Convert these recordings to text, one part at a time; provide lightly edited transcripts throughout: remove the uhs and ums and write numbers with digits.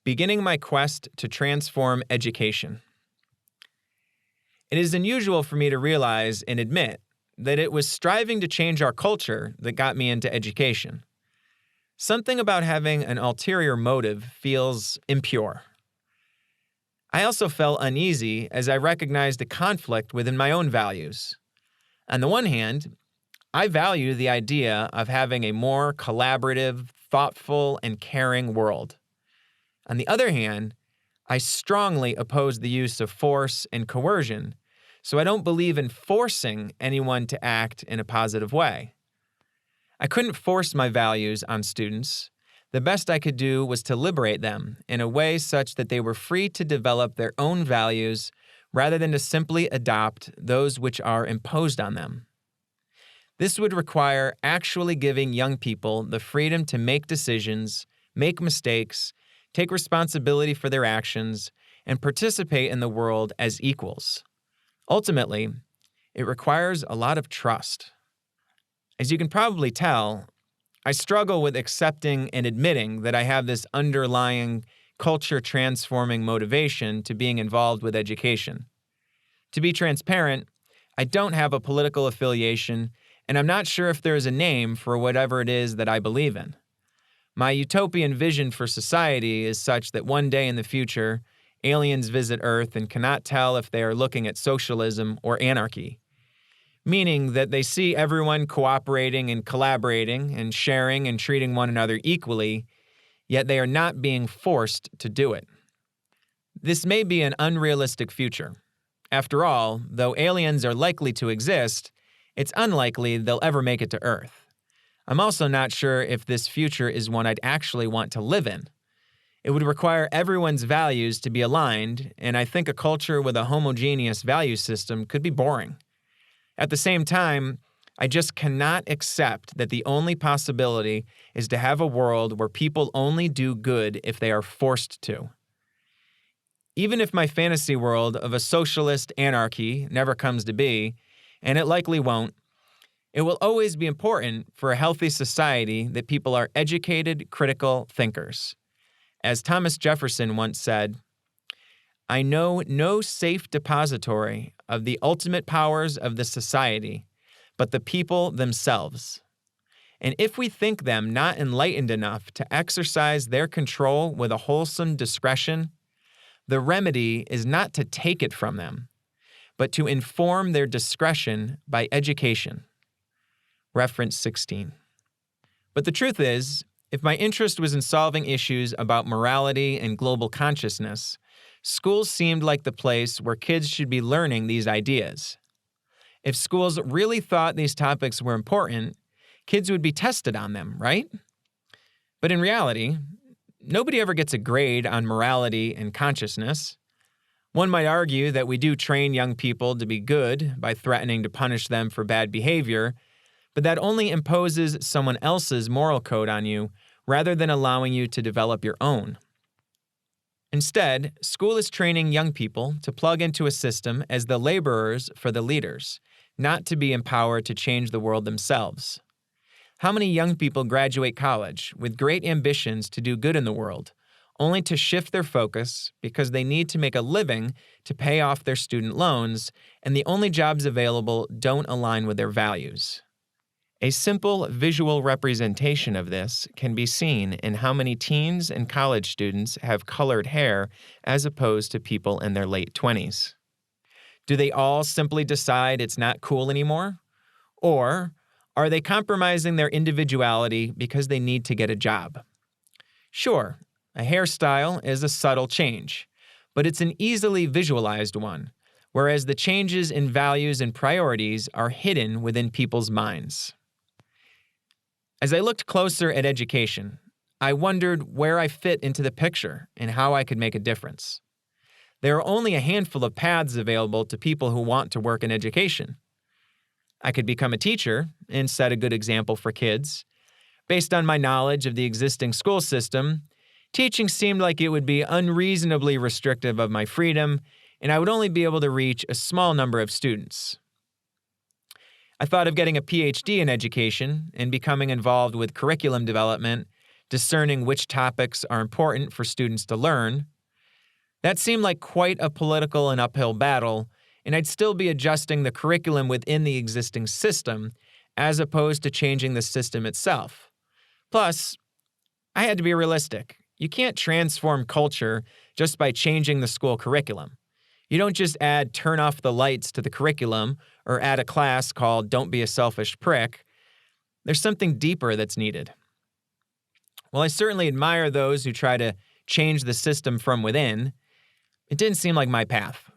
beginning my quest to transform education. It is unusual for me to realize and admit that it was striving to change our culture that got me into education. Something about having an ulterior motive feels impure. I also felt uneasy as I recognized a conflict within my own values. On the one hand, I value the idea of having a more collaborative, thoughtful, and caring world. On the other hand, I strongly oppose the use of force and coercion, so I don't believe in forcing anyone to act in a positive way. I couldn't force my values on students. The best I could do was to liberate them in a way such that they were free to develop their own values rather than to simply adopt those which are imposed on them. This would require actually giving young people the freedom to make decisions, make mistakes, take responsibility for their actions, and participate in the world as equals. Ultimately, it requires a lot of trust. As you can probably tell, I struggle with accepting and admitting that I have this underlying culture-transforming motivation to being involved with education. To be transparent, I don't have a political affiliation, and I'm not sure if there is a name for whatever it is that I believe in. My utopian vision for society is such that one day in the future, aliens visit Earth and cannot tell if they are looking at socialism or anarchy, meaning that they see everyone cooperating and collaborating and sharing and treating one another equally, yet they are not being forced to do it. This may be an unrealistic future. After all, though aliens are likely to exist, it's unlikely they'll ever make it to Earth. I'm also not sure if this future is one I'd actually want to live in. It would require everyone's values to be aligned, and I think a culture with a homogeneous value system could be boring. At the same time, I just cannot accept that the only possibility is to have a world where people only do good if they are forced to. Even if my fantasy world of a socialist anarchy never comes to be, and it likely won't, it will always be important for a healthy society that people are educated, critical thinkers. As Thomas Jefferson once said, "I know no safe depository of the ultimate powers of the society, but the people themselves. And if we think them not enlightened enough to exercise their control with a wholesome discretion, the remedy is not to take it from them, but to inform their discretion by education." Reference 16. But the truth is, if my interest was in solving issues about morality and global consciousness, schools seemed like the place where kids should be learning these ideas. If schools really thought these topics were important, kids would be tested on them, right? But in reality, nobody ever gets a grade on morality and consciousness. One might argue that we do train young people to be good by threatening to punish them for bad behavior, but that only imposes someone else's moral code on you rather than allowing you to develop your own. Instead, school is training young people to plug into a system as the laborers for the leaders, not to be empowered to change the world themselves. How many young people graduate college with great ambitions to do good in the world, only to shift their focus because they need to make a living to pay off their student loans, and the only jobs available don't align with their values? A simple visual representation of this can be seen in how many teens and college students have colored hair as opposed to people in their late 20s. Do they all simply decide it's not cool anymore? Or are they compromising their individuality because they need to get a job? Sure, a hairstyle is a subtle change, but it's an easily visualized one, whereas the changes in values and priorities are hidden within people's minds. As I looked closer at education, I wondered where I fit into the picture and how I could make a difference. There are only a handful of paths available to people who want to work in education. I could become a teacher and set a good example for kids. Based on my knowledge of the existing school system, teaching seemed like it would be unreasonably restrictive of my freedom, and I would only be able to reach a small number of students. I thought of getting a PhD in education and becoming involved with curriculum development discerning which topics are important for students to learn. That seemed like quite a political and uphill battle, and I'd still be adjusting the curriculum within the existing system as opposed to changing the system itself. Plus, I had to be realistic. You can't transform culture just by changing the school curriculum. You don't just add turn off the lights to the curriculum or add a class called Don't Be a Selfish Prick. There's something deeper that's needed. While I certainly admire those who try to change the system from within, it didn't seem like my path.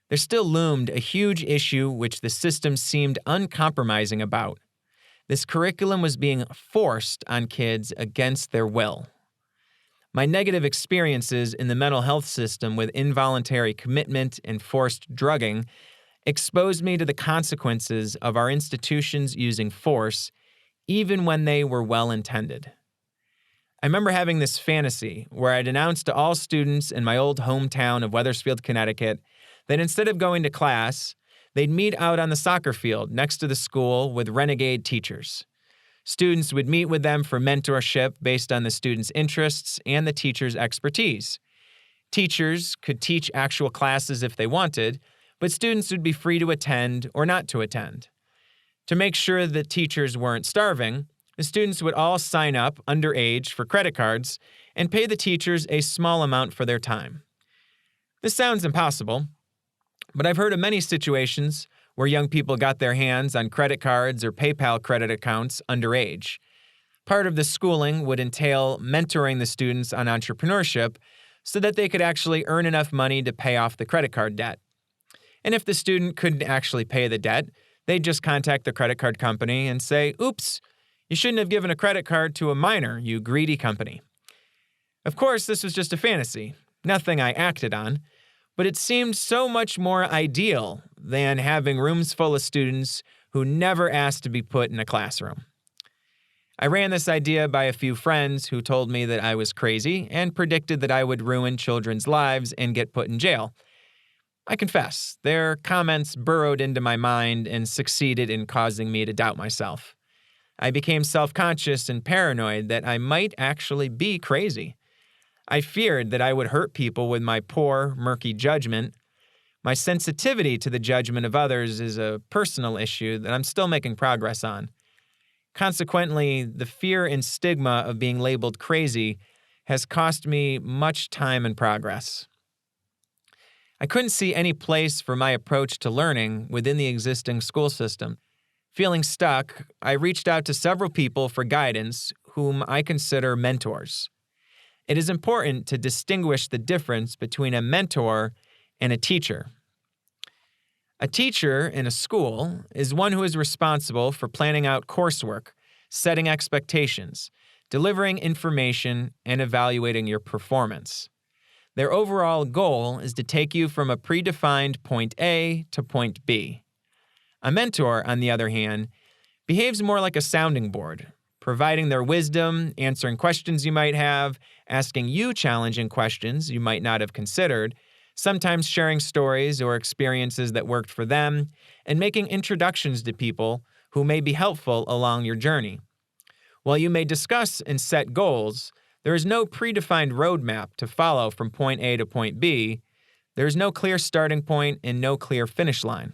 There still loomed a huge issue which the system seemed uncompromising about. This curriculum was being forced on kids against their will. My negative experiences in the mental health system with involuntary commitment and forced drugging exposed me to the consequences of our institutions using force, even when they were well-intended. I remember having this fantasy where I'd announce to all students in my old hometown of Wethersfield, Connecticut, that instead of going to class, they'd meet out on the soccer field next to the school with renegade teachers. Students would meet with them for mentorship based on the students' interests and the teacher's expertise. Teachers could teach actual classes if they wanted, but students would be free to attend or not to attend. To make sure that teachers weren't starving, the students would all sign up underage for credit cards and pay the teachers a small amount for their time. This sounds impossible, but I've heard of many situations where young people got their hands on credit cards or PayPal credit accounts underage. Part of the schooling would entail mentoring the students on entrepreneurship so that they could actually earn enough money to pay off the credit card debt. And if the student couldn't actually pay the debt, they'd just contact the credit card company and say, "Oops, you shouldn't have given a credit card to a minor, you greedy company." Of course, this was just a fantasy, nothing I acted on, but it seemed so much more ideal than having rooms full of students who never asked to be put in a classroom. I ran this idea by a few friends who told me that I was crazy and predicted that I would ruin children's lives and get put in jail. I confess, their comments burrowed into my mind and succeeded in causing me to doubt myself. I became self-conscious and paranoid that I might actually be crazy. I feared that I would hurt people with my poor, murky judgment. My sensitivity to the judgment of others is a personal issue that I'm still making progress on. Consequently, the fear and stigma of being labeled crazy has cost me much time and progress. I couldn't see any place for my approach to learning within the existing school system. Feeling stuck, I reached out to several people for guidance whom I consider mentors. It is important to distinguish the difference between a mentor and a teacher. A teacher in a school is one who is responsible for planning out coursework, setting expectations, delivering information, and evaluating your performance. Their overall goal is to take you from a predefined point A to point B. A mentor, on the other hand, behaves more like a sounding board, providing their wisdom, answering questions you might have, asking you challenging questions you might not have considered, sometimes sharing stories or experiences that worked for them, and making introductions to people who may be helpful along your journey. While you may discuss and set goals, there is no predefined roadmap to follow from point A to point B. There is no clear starting point and no clear finish line.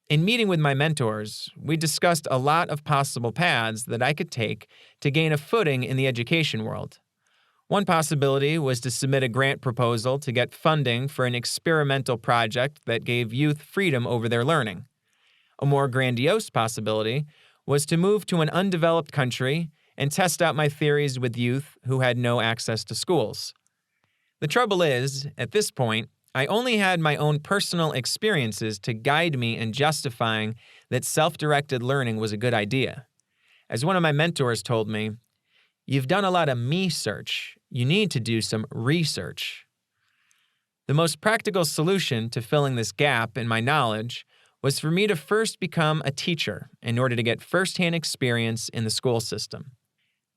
In meeting with my mentors, we discussed a lot of possible paths that I could take to gain a footing in the education world. One possibility was to submit a grant proposal to get funding for an experimental project that gave youth freedom over their learning. A more grandiose possibility was to move to an undeveloped country and test out my theories with youth who had no access to schools. The trouble is, at this point, I only had my own personal experiences to guide me in justifying that self-directed learning was a good idea. As one of my mentors told me, "You've done a lot of me-search. You need to do some research." The most practical solution to filling this gap in my knowledge was for me to first become a teacher in order to get firsthand experience in the school system.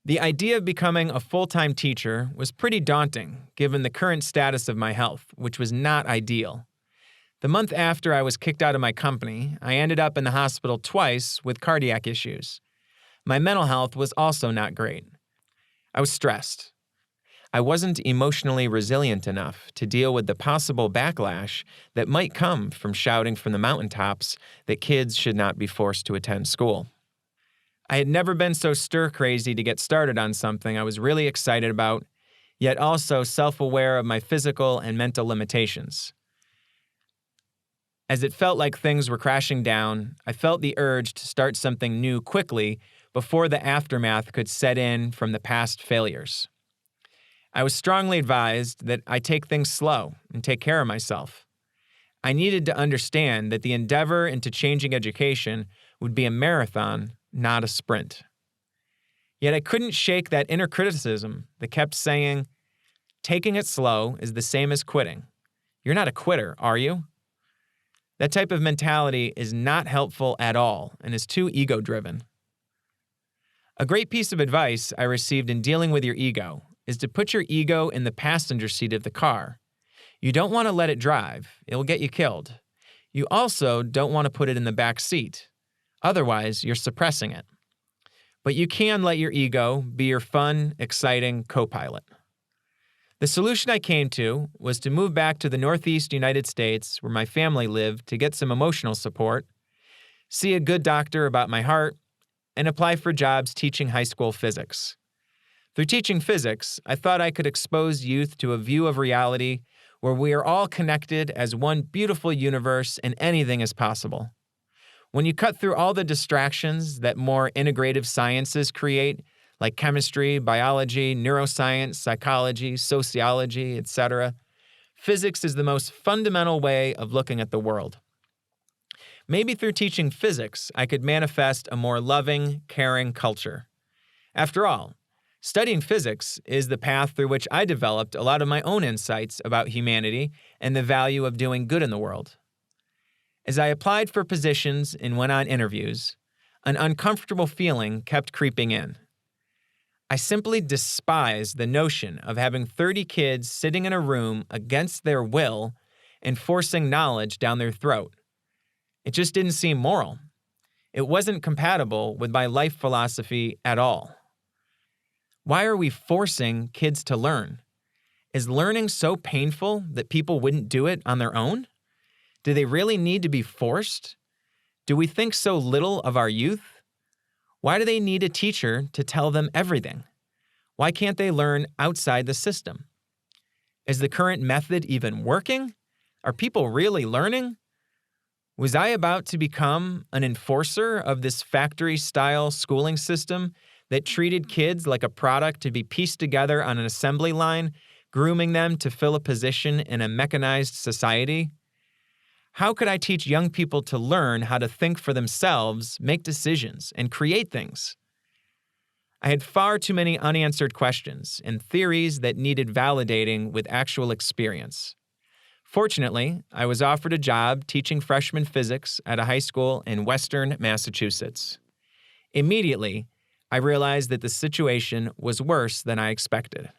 The idea of becoming a full-time teacher was pretty daunting given the current status of my health, which was not ideal. The month after I was kicked out of my company, I ended up in the hospital twice with cardiac issues. My mental health was also not great. I was stressed. I wasn't emotionally resilient enough to deal with the possible backlash that might come from shouting from the mountaintops that kids should not be forced to attend school. I had never been so stir-crazy to get started on something I was really excited about, yet also self-aware of my physical and mental limitations. As it felt like things were crashing down, I felt the urge to start something new quickly before the aftermath could set in from the past failures. I was strongly advised that I take things slow and take care of myself. I needed to understand that the endeavor into changing education would be a marathon, not a sprint. Yet I couldn't shake that inner criticism that kept saying, taking it slow is the same as quitting. You're not a quitter, are you? That type of mentality is not helpful at all and is too ego-driven. A great piece of advice I received in dealing with your ego is to put your ego in the passenger seat of the car. You don't want to let it drive. It will get you killed. You also don't want to put it in the back seat. Otherwise, you're suppressing it. But you can let your ego be your fun, exciting co-pilot. The solution I came to was to move back to the Northeast United States where my family lived to get some emotional support, see a good doctor about my heart, and apply for jobs teaching high school physics. Through teaching physics, I thought I could expose youth to a view of reality where we are all connected as one beautiful universe and anything is possible. When you cut through all the distractions that more integrative sciences create, like chemistry, biology, neuroscience, psychology, sociology, etc., physics is the most fundamental way of looking at the world. Maybe through teaching physics, I could manifest a more loving, caring culture. After all, studying physics is the path through which I developed a lot of my own insights about humanity and the value of doing good in the world. As I applied for positions and went on interviews, an uncomfortable feeling kept creeping in. I simply despised the notion of having 30 kids sitting in a room against their will and forcing knowledge down their throat. It just didn't seem moral. It wasn't compatible with my life philosophy at all. Why are we forcing kids to learn? Is learning so painful that people wouldn't do it on their own? Do they really need to be forced? Do we think so little of our youth? Why do they need a teacher to tell them everything? Why can't they learn outside the system? Is the current method even working? Are people really learning? Was I about to become an enforcer of this factory-style schooling system that treated kids like a product to be pieced together on an assembly line, grooming them to fill a position in a mechanized society? How could I teach young people to learn how to think for themselves, make decisions, and create things? I had far too many unanswered questions and theories that needed validating with actual experience. Fortunately, I was offered a job teaching freshman physics at a high school in Western Massachusetts. Immediately, I realized that the situation was worse than I expected.